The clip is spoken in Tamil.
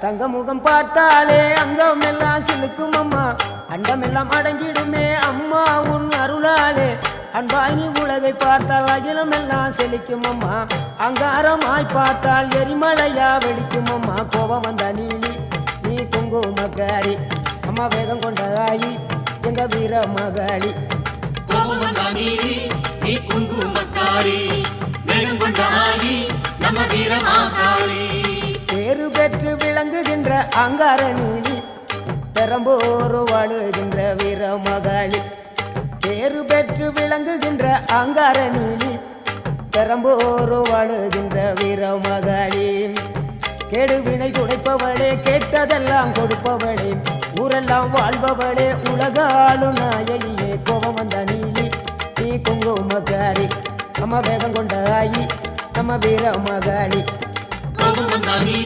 தங்க முகம் பார்த்தாலே அங்கம் எல்லாம் சிலுக்கும் அம்மா அண்டமெல்லாம் அடங்கிடுமே அம்மா உன் அருளாலே அன்பாய் நீ உலகை பார்த்தால் அகிலம் எல்லாம் செழிக்கும் அம்மா அங்காரமாய் பார்த்தால் எரிமலையா வெடிக்கும் அம்மா கோபம் வந்த நீலி நீ குங்குமக்காரி அம்மா வேகம் கொண்ட ஆயி எங்க வீர மகாளி கோபம் வந்த நீலி நீ குங்குமக்காரி வேகம் கொண்ட ஆயி நம்ம வீர மகாளி பேரு பெற்று விளங்குகின்ற அங்கார நீலி பெரம்போர் வாழுகின்ற வீர மகாளி பேரு பெற்று விளங்குகின்ற அங்கார நீலி பெரம்போர் வாழுகின்ற வீர மகாளி கேடுவினை துடைப்பவளே கேட்டதெல்லாம் கொடுப்பவளே ஊரெல்லாம் வாழ்பவளே உலகாலும் நாயகியே கோபம் வந்த நீலி நீ குங்குமக்காரி அம்மா வேகம் கொண்ட ஆயி நம்ம வீர மகாளி கோபம் வந்த நீலி